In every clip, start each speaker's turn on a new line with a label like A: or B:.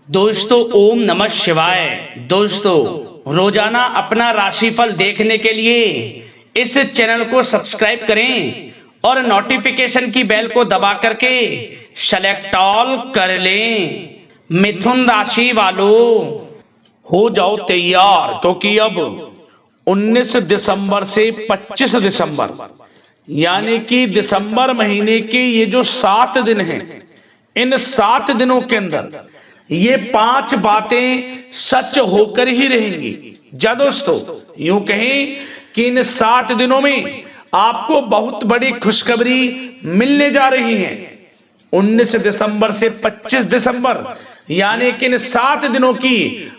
A: दोस्तों ओम नमः शिवाय। दोस्तों रोजाना अपना राशिफल देखने के लिए इस चैनल को सब्सक्राइब करें और नोटिफिकेशन की बेल को दबा करके सेलेक्ट ऑल कर लें। मिथुन राशि वालों हो जाओ तैयार, क्योंकि अब 19 दिसंबर से 25 दिसंबर यानी कि दिसंबर महीने के ये जो 7 दिन हैं, इन 7 दिनों के अंदर ये 5 बातें सच होकर ही रहेंगी। जा दोस्तों, यूं कहें कि इन 7 दिनों में आपको बहुत बड़ी खुशखबरी मिलने जा रही है। 19 दिसंबर से 25 दिसंबर यानी कि इन 7 दिनों की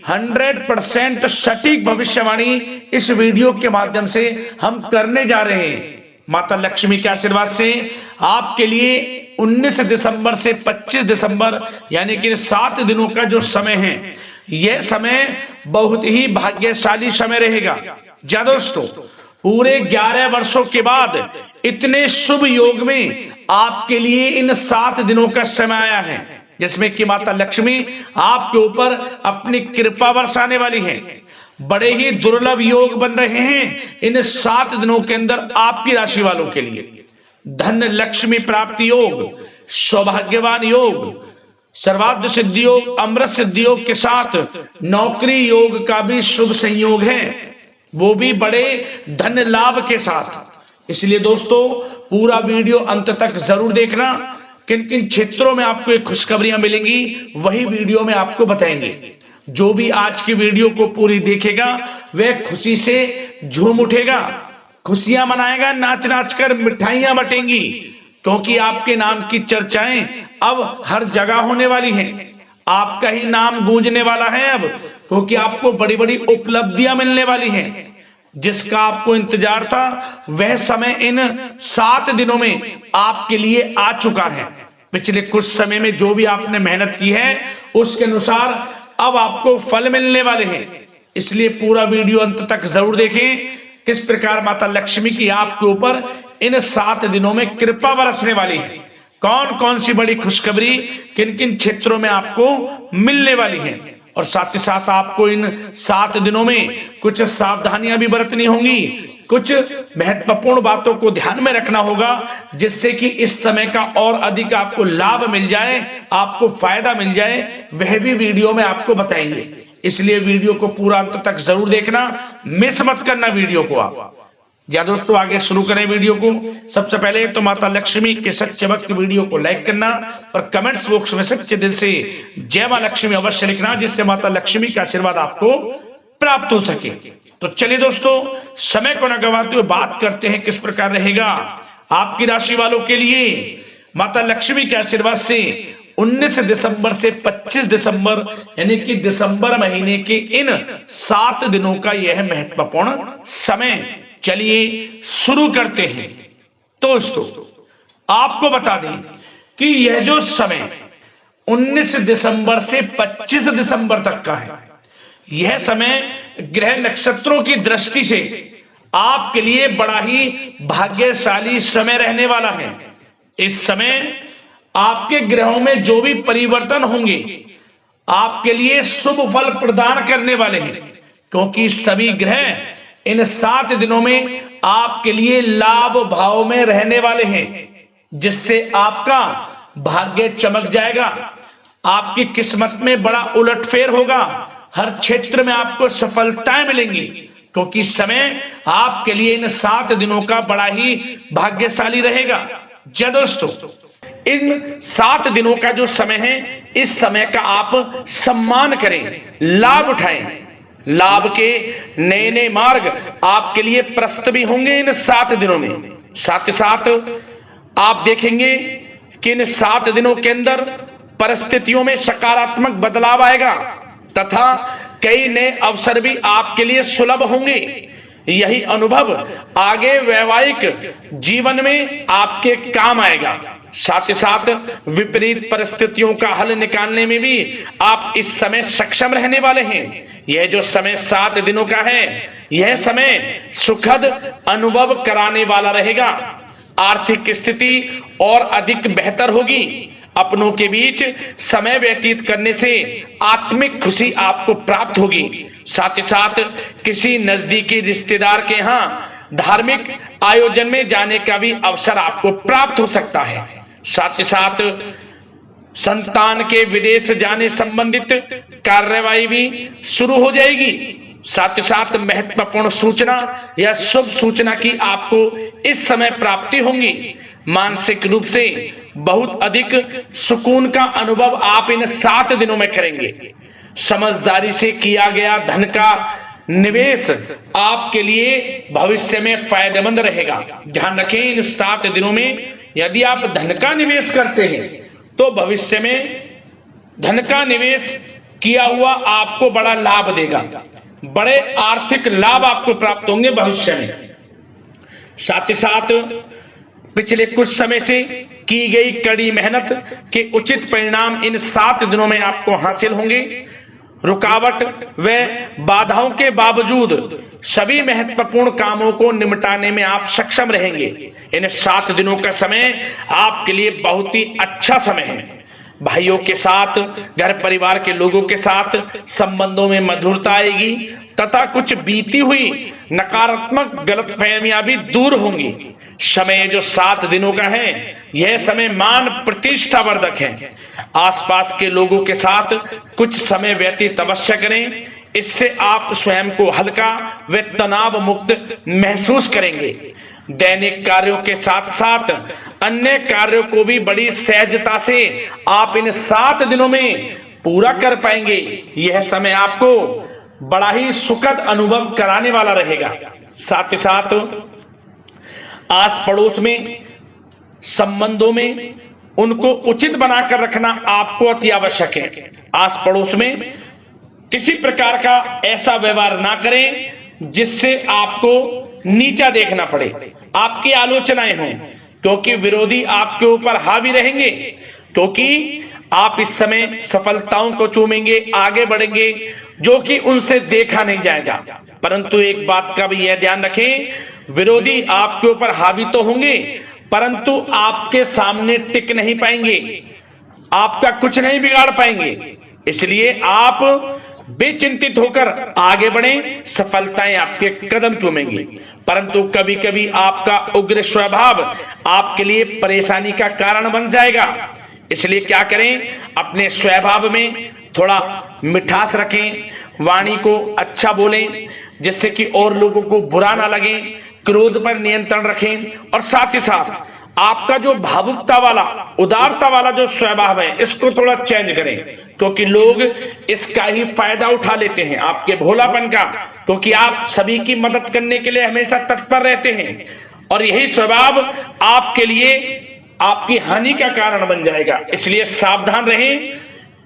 A: 100% सटीक भविष्यवाणी इस वीडियो के माध्यम से हम करने जा रहे हैं। माता लक्ष्मी के आशीर्वाद से आपके लिए 19 दिसंबर से 25 दिसंबर यानी कि 7 दिनों का जो समय है, यह समय बहुत ही भाग्यशाली समय रहेगा। जा दोस्तों, पूरे 11 वर्षों के बाद इतने शुभ योग में आपके लिए इन 7 दिनों का समय आया है, जिसमें कि माता लक्ष्मी आपके ऊपर अपनी कृपा बरसाने वाली है। बड़े ही दुर्लभ योग बन रहे हैं इन 7 दिनों के अंदर आपकी राशि वालों के लिए। धन लक्ष्मी प्राप्ति योग, सौभाग्यवान योग, सर्वार्थ सिद्धि योग, अमृत सिद्धि योग के साथ नौकरी योग का भी शुभ संयोग है, वो भी बड़े धन लाभ के साथ। इसलिए दोस्तों पूरा वीडियो अंत तक जरूर देखना। किन किन क्षेत्रों में आपको एक खुशखबरियां मिलेंगी वही वीडियो में आपको बताएंगे। जो भी आज की वीडियो को पूरी देखेगा वह खुशी से झूम उठेगा, खुशियां मनाएगा, नाच नाच कर मिठाइयां बटेंगी, क्योंकि आपके नाम की चर्चाएं अब हर जगह होने वाली हैं। आपका ही नाम गूंजने वाला है अब, क्योंकि आपको बड़ी बड़ी उपलब्धियां मिलने वाली हैं। जिसका आपको इंतजार था वह समय इन 7 दिनों में आपके लिए आ चुका है। पिछले कुछ समय में जो भी आपने मेहनत की है उसके अनुसार अब आपको फल मिलने वाले हैं। इसलिए पूरा वीडियो अंत तक जरूर देखें, किस प्रकार माता लक्ष्मी की आपके ऊपर इन 7 दिनों में कृपा बरसने वाली है, कौन कौन सी बड़ी खुशखबरी किन किन क्षेत्रों में आपको मिलने वाली है। और साथ ही साथ आपको इन 7 दिनों में कुछ सावधानियां भी बरतनी होंगी, कुछ महत्वपूर्ण बातों को ध्यान में रखना होगा, जिससे कि इस समय का और अधिक आपको लाभ मिल जाए, आपको फायदा मिल जाए, वह भी वीडियो में आपको बताएंगे। इसलिए वीडियो को पूरा अंत तक जरूर देखना, मिस मत करना वीडियो को आप। या दोस्तों आगे शुरू करें वीडियो को। सबसे पहले तो माता लक्ष्मी के सच्चे भक्त वीडियो को लाइक करना और कमेंट्स बॉक्स में सच्चे दिल से जय मां लक्ष्मी अवश्य लिखना, जिससे माता लक्ष्मी का आशीर्वाद आपको प्राप्त हो सके। तो चलिए दोस्तों, समय को न गवाते हुए बात करते हैं किस प्रकार रहेगा आपकी राशि वालों के लिए माता लक्ष्मी के आशीर्वाद से 19 दिसंबर से 25 दिसंबर यानी कि दिसंबर महीने के इन 7 दिनों का यह महत्वपूर्ण समय। चलिए शुरू करते हैं। दोस्तों आपको बता दें कि यह जो समय 19 दिसंबर से 25 दिसंबर तक का है, यह समय ग्रह नक्षत्रों की दृष्टि से आपके लिए बड़ा ही भाग्यशाली समय रहने वाला है। इस समय आपके ग्रहों में जो भी परिवर्तन होंगे आपके लिए शुभ फल प्रदान करने वाले हैं, क्योंकि सभी ग्रह इन 7 दिनों में आपके लिए लाभ भाव में रहने वाले हैं, जिससे आपका भाग्य चमक जाएगा, आपकी किस्मत में बड़ा उलटफेर होगा, हर क्षेत्र में आपको सफलताएं मिलेंगी, क्योंकि समय आपके लिए इन 7 दिनों का बड़ा ही भाग्यशाली रहेगा। जय दोस्तों, इन 7 दिनों का जो समय है, इस समय का आप सम्मान करें, लाभ उठाएं। लाभ के नए नए मार्ग आपके लिए प्रशस्त भी होंगे इन 7 दिनों में। साथ ही साथ आप देखेंगे कि इन 7 दिनों के अंदर परिस्थितियों में सकारात्मक बदलाव आएगा तथा कई नए अवसर भी आपके लिए सुलभ होंगे। यही अनुभव आगे वैवाहिक जीवन में आपके काम आएगा। साथ ही साथ विपरीत परिस्थितियों का हल निकालने में भी आप इस समय सक्षम रहने वाले हैं। यह जो समय 7 दिनों का है, यह समय सुखद अनुभव कराने वाला रहेगा। आर्थिक स्थिति और अधिक बेहतर होगी। अपनों के बीच समय व्यतीत करने से आत्मिक खुशी आपको प्राप्त होगी। साथ ही साथ किसी नजदीकी रिश्तेदार के यहाँ धार्मिक आयोजन में जाने का भी अवसर आपको प्राप्त हो सकता है। साथ ही साथ संतान के विदेश जाने संबंधित कार्यवाही भी शुरू हो जाएगी। साथ ही साथ महत्वपूर्ण सूचना या शुभ सूचना की आपको इस समय प्राप्ति होगी। मानसिक रूप से बहुत अधिक सुकून का अनुभव आप इन 7 दिनों में करेंगे। समझदारी से किया गया धन का निवेश आपके लिए भविष्य में फायदेमंद रहेगा। ध्यान रखें, इन 7 दिनों में यदि आप धन का निवेश करते हैं तो भविष्य में धन का निवेश किया हुआ आपको बड़ा लाभ देगा, बड़े आर्थिक लाभ आपको प्राप्त होंगे भविष्य में। साथ ही साथ पिछले कुछ समय से की गई कड़ी मेहनत के उचित परिणाम इन 7 दिनों में आपको हासिल होंगे। रुकावट व बाधाओं के बावजूद सभी महत्वपूर्ण कामों को निपटाने में आप सक्षम रहेंगे। इन 7 दिनों का समय आपके लिए बहुत ही अच्छा समय है। भाइयों के साथ, घर परिवार के लोगों के साथ संबंधों में मधुरता आएगी तथा कुछ बीती हुई नकारात्मक गलतफहमियां भी दूर होंगी। समय जो 7 दिनों का है, यह समय मान प्रतिष्ठा वर्धक है। आसपास के लोगों के साथ कुछ समय व्यतीत अवश्य करें, इससे आप स्वयं को हल्का व तनाव मुक्त महसूस करेंगे। दैनिक कार्यों के साथ साथ अन्य कार्यों को भी बड़ी सहजता से आप इन 7 दिनों में पूरा कर पाएंगे। यह समय आपको बड़ा ही सुखद अनुभव कराने वाला रहेगा। साथ ही साथ आस पड़ोस में संबंधों में उनको उचित बनाकर रखना आपको अति आवश्यक है। आस पड़ोस में किसी प्रकार का ऐसा व्यवहार ना करें जिससे आपको नीचा देखना पड़े, आपकी आलोचनाएं हों, क्योंकि विरोधी आपके ऊपर हावी रहेंगे। क्योंकि आप इस समय सफलताओं को चूमेंगे, आगे बढ़ेंगे, जो कि उनसे देखा नहीं जाएगा। परंतु एक बात का भी यह ध्यान रखें, विरोधी आपके ऊपर हावी तो होंगे परंतु आपके सामने टिक नहीं पाएंगे, आपका कुछ नहीं बिगाड़ पाएंगे। इसलिए आप बेचिंतित होकर आगे बढ़ें, सफलताएं आपके कदम चूमेंगी। परंतु कभी कभी आपका उग्र स्वभाव आपके लिए परेशानी का कारण बन जाएगा। इसलिए क्या करें, अपने स्वभाव में थोड़ा मिठास रखें, वाणी को अच्छा बोलें जिससे कि और लोगों को बुरा ना लगे, क्रोध पर नियंत्रण रखें। और साथ ही साथ आपका जो भावुकता वाला, उदारता वाला जो स्वभाव है, इसको थोड़ा चेंज करें, क्योंकि लोग इसका ही फायदा उठा लेते हैं, आपके भोलापन का, क्योंकि आप सभी की मदद करने के लिए हमेशा तत्पर रहते हैं। और यही स्वभाव आपके लिए आपकी हानि का कारण बन जाएगा। इसलिए सावधान रहें,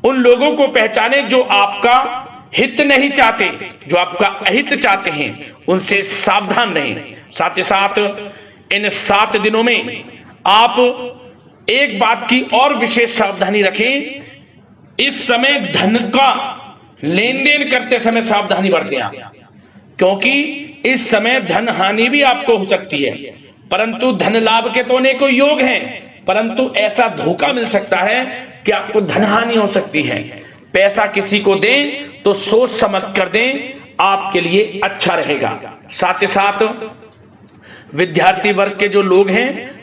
A: उन लोगों को पहचाने जो आपका हित नहीं चाहते, जो आपका अहित चाहते हैं, उनसे सावधान रहें। साथ ही साथ इन 7 दिनों में आप एक बात की और विशेष सावधानी रखें, इस समय धन का लेन देन करते समय सावधानी बरतें आप, क्योंकि इस समय धन हानि भी आपको हो सकती है। परंतु धन लाभ के तो अनेकों योग हैं, परंतु ऐसा धोखा मिल सकता है कि आपको धन हानि हो सकती है। पैसा किसी को दें तो सोच समझ कर दें, आपके लिए अच्छा रहेगा। साथ ही साथ विद्यार्थी वर्ग के जो लोग हैं,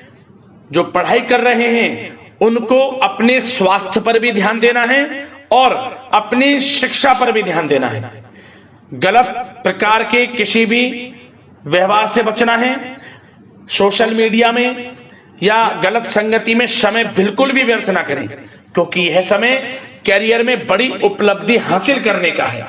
A: जो पढ़ाई कर रहे हैं, उनको अपने स्वास्थ्य पर भी ध्यान देना है और अपनी शिक्षा पर भी ध्यान देना है। गलत प्रकार के किसी भी व्यवहार से बचना है। सोशल मीडिया में या गलत संगति में समय बिल्कुल भी व्यर्थ ना करें, क्योंकि यह समय कैरियर में बड़ी उपलब्धि हासिल करने का है।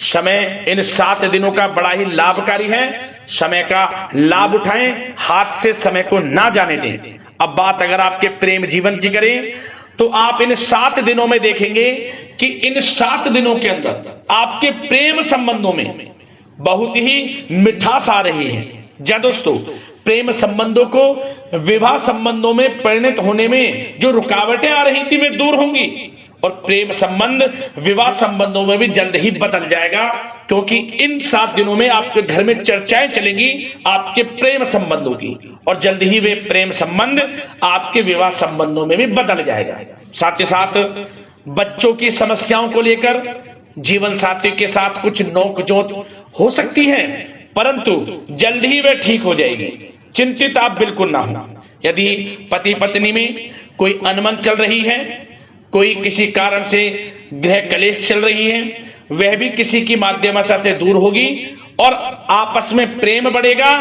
A: समय इन 7 दिनों का बड़ा ही लाभकारी है। समय का लाभ उठाएं, हाथ से समय को ना जाने दें। अब बात अगर आपके प्रेम जीवन की करें तो आप इन 7 दिनों में देखेंगे कि इन 7 दिनों के अंदर आपके प्रेम संबंधों में बहुत ही मिठास आ रही है। जी दोस्तों, प्रेम संबंधों को विवाह संबंधों में परिणत होने में जो रुकावटें आ रही थी वे दूर होंगी और प्रेम संबंध विवाह संबंधों में भी जल्द ही बदल जाएगा, क्योंकि इन 7 दिनों में आपके घर में चर्चाएं चलेंगी आपके प्रेम संबंधों की, और जल्द ही वे प्रेम संबंध आपके विवाह संबंधों में भी बदल जाएगा। साथ ही साथ बच्चों की समस्याओं को लेकर जीवन साथी के साथ कुछ नोकझोंक हो सकती है, परंतु जल्द ही वे ठीक हो जाएगी, चिंतित आप बिल्कुल ना हो। यदि पति पत्नी में कोई अनबन चल रही है, कोई किसी कारण से गृह कलेश चल रही है, वह भी किसी की माध्यम से दूर होगी और आपस में प्रेम बढ़ेगा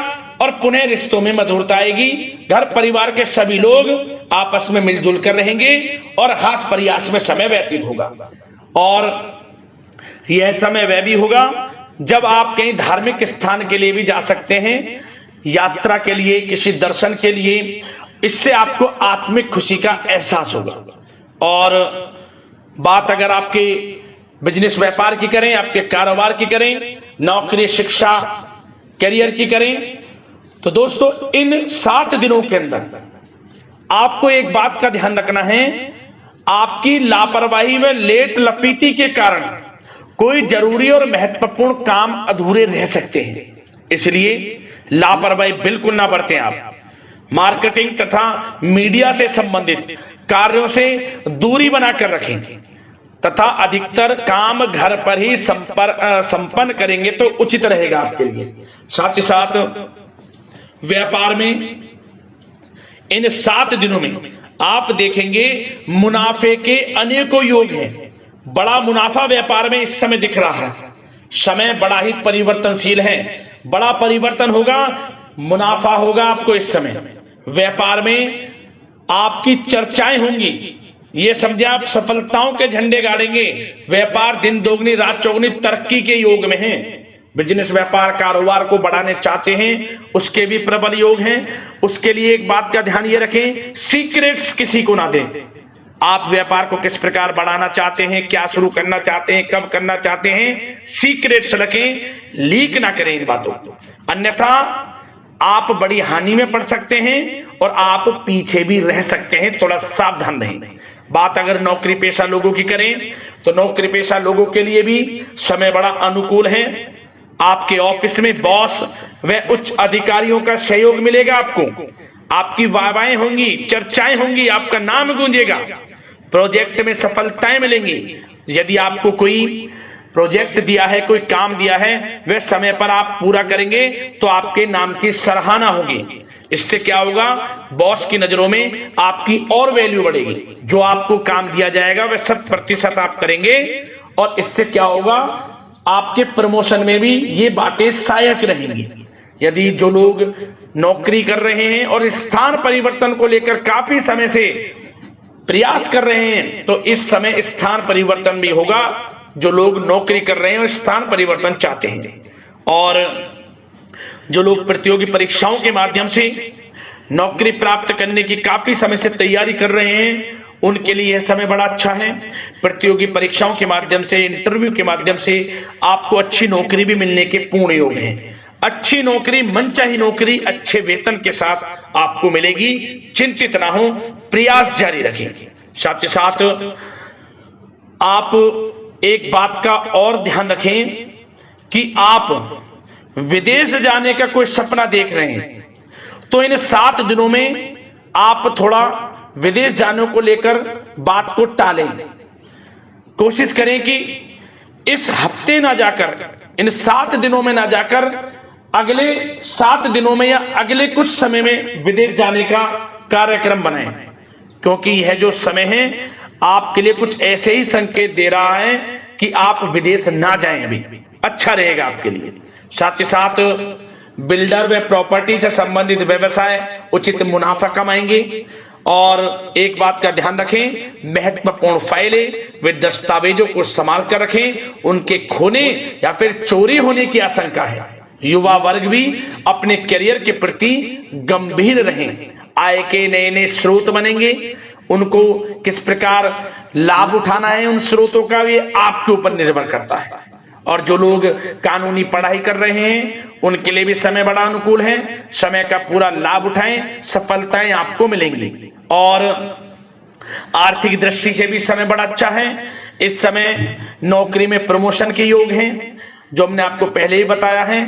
A: और पुनः रिश्तों में मधुरता आएगी। घर परिवार के सभी लोग आपस में मिलजुल कर रहेंगे और हास प्रयास में समय व्यतीत होगा। और यह समय वह भी होगा जब आप कहीं धार्मिक स्थान के लिए भी जा सकते हैं, यात्रा के लिए, किसी दर्शन के लिए। इससे आपको आत्मिक खुशी का एहसास होगा। और बात अगर आपके बिजनेस व्यापार की करें, आपके कारोबार की करें, नौकरी, शिक्षा, करियर की करें, तो दोस्तों इन 7 दिनों के अंदर आपको एक बात का ध्यान रखना है, आपकी लापरवाही व लेट लफीती के कारण कोई जरूरी और महत्वपूर्ण काम अधूरे रह सकते हैं। इसलिए लापरवाही बिल्कुल ना बरतें। आप मार्केटिंग तथा मीडिया से संबंधित कार्यों से दूरी बनाकर रखें तथा अधिकतर काम घर पर ही संपन्न करेंगे तो उचित रहेगा आपके लिए। साथ ही साथ व्यापार में इन 7 दिनों में आप देखेंगे मुनाफे के अनेकों योग हैं। बड़ा मुनाफा व्यापार में इस समय दिख रहा है। समय बड़ा ही परिवर्तनशील है, बड़ा परिवर्तन होगा, मुनाफा होगा आपको इस समय। व्यापार में आपकी चर्चाएं होंगी, ये समझे आप सफलताओं के झंडे गाड़ेंगे। व्यापार दिन दोगुनी रात चौगुनी तरक्की के योग में है। बिजनेस व्यापार कारोबार को बढ़ाने चाहते हैं, उसके भी प्रबल योग हैं। उसके लिए एक बात का ध्यान ये रखें, सीक्रेट्स किसी को ना दें। आप व्यापार को किस प्रकार बढ़ाना चाहते हैं, क्या शुरू करना चाहते हैं, कब करना चाहते हैं, सीक्रेट्स रखें, लीक ना करें इन बातों को, अन्यथा आप बड़ी हानि में पड़ सकते हैं और आप पीछे भी रह सकते हैं। थोड़ा सावधान रहें। बात अगर नौकरी पेशा लोगों की करें तो नौकरी पेशा लोगों के लिए भी समय बड़ा अनुकूल है। आपके ऑफिस में बॉस व उच्च अधिकारियों का सहयोग मिलेगा आपको, आपकी वाहवाहें होंगी, चर्चाएं होंगी, आपका नाम गूंजेगा, प्रोजेक्ट में सफलताएं मिलेंगी। यदि आपको कोई प्रोजेक्ट दिया है, कोई काम दिया है, वह समय पर आप पूरा करेंगे तो आपके नाम की सराहना होगी। इससे क्या होगा, बॉस की नजरों में आपकी और वैल्यू बढ़ेगी। जो आपको काम दिया जाएगा वह 100% आप करेंगे और इससे क्या होगा, आपके प्रमोशन में भी ये बातें सहायक रहेंगी। यदि जो लोग नौकरी कर रहे हैं और स्थान परिवर्तन को लेकर काफी समय से प्रयास कर रहे हैं तो इस समय स्थान परिवर्तन भी होगा। जो लोग नौकरी कर रहे हैं और स्थान परिवर्तन चाहते हैं, और जो लोग प्रतियोगी परीक्षाओं के माध्यम से नौकरी प्राप्त करने की काफी समय से तैयारी कर रहे हैं, उनके लिए यह समय बड़ा अच्छा है। प्रतियोगी परीक्षाओं के माध्यम से, इंटरव्यू के माध्यम से आपको अच्छी नौकरी भी मिलने के पूर्ण योग हैं। अच्छी नौकरी, मनचाही नौकरी अच्छे वेतन के साथ आपको मिलेगी। चिंतित ना हो, प्रयास जारी रखें। साथ ही साथ आप एक बात का और ध्यान रखें कि आप विदेश जाने का कोई सपना देख रहे हैं तो इन 7 दिनों में आप थोड़ा विदेश जाने को लेकर बात को टालें। कोशिश करें कि इस हफ्ते ना जाकर, इन 7 दिनों में ना जाकर अगले 7 दिनों में या अगले कुछ समय में विदेश जाने का कार्यक्रम बनाएं, क्योंकि यह जो समय है आपके लिए कुछ ऐसे ही संकेत दे रहा है कि आप विदेश ना जाएं, अभी अच्छा रहेगा आपके लिए। साथ ही साथ बिल्डर व प्रॉपर्टी से संबंधित व्यवसाय उचित मुनाफा कमाएंगे। और एक बात का ध्यान रखें, महत्वपूर्ण फाइलें व दस्तावेजों को संभाल कर रखें, उनके खोने या फिर चोरी होने की आशंका है। युवा वर्ग भी अपने करियर के प्रति गंभीर रहें। आय के नए नए स्रोत बनेंगे, उनको किस प्रकार लाभ उठाना है उन स्रोतों का, ये आपके ऊपर निर्भर करता है। और जो लोग कानूनी पढ़ाई कर रहे हैं उनके लिए भी समय बड़ा अनुकूल है। समय का पूरा लाभ उठाएं, सफलताएं आपको मिलेंगी। और आर्थिक दृष्टि से भी समय बड़ा अच्छा है। इस समय नौकरी में प्रमोशन के योग हैं, जो हमने आपको पहले ही बताया है,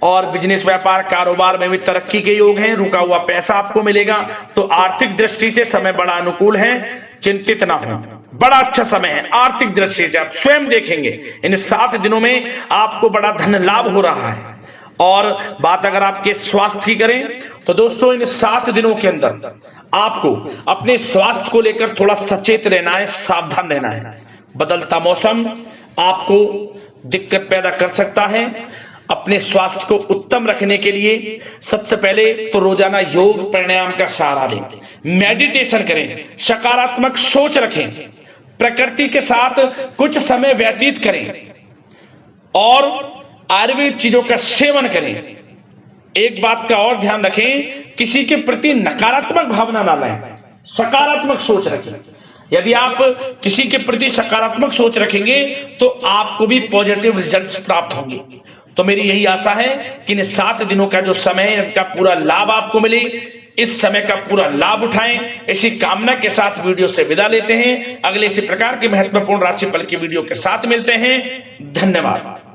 A: और बिजनेस व्यापार कारोबार में भी तरक्की के योग हैं। रुका हुआ पैसा आपको मिलेगा। तो आर्थिक दृष्टि से समय बड़ा अनुकूल है, चिंतित ना हो, बड़ा अच्छा समय है। आर्थिक दृष्टि से आप स्वयं देखेंगे इन 7 दिनों में आपको बड़ा धन लाभ हो रहा है। और बात अगर आपके स्वास्थ्य की करें तो दोस्तों इन 7 दिनों के अंदर आपको अपने स्वास्थ्य को लेकर थोड़ा सचेत रहना है, सावधान रहना है। बदलता मौसम आपको दिक्कत पैदा कर सकता है। अपने स्वास्थ्य को उत्तम रखने के लिए सबसे पहले तो रोजाना योग प्राणायाम का सहारा लें, मेडिटेशन करें, सकारात्मक सोच रखें, प्रकृति के साथ कुछ समय व्यतीत करें और आयुर्वेद चीजों का सेवन करें। एक बात का और ध्यान रखें, किसी के प्रति नकारात्मक भावना ना लाएं, सकारात्मक सोच रखें। यदि आप किसी के प्रति सकारात्मक सोच रखेंगे तो आपको भी पॉजिटिव रिजल्ट्स प्राप्त होंगे। तो मेरी यही आशा है कि इन 7 दिनों का जो समय है इसका पूरा लाभ आपको मिले, इस समय का पूरा लाभ उठाएं। इसी कामना के साथ वीडियो से विदा लेते हैं। अगले इसी प्रकार के महत्वपूर्ण राशिफल की वीडियो के साथ मिलते हैं। धन्यवाद।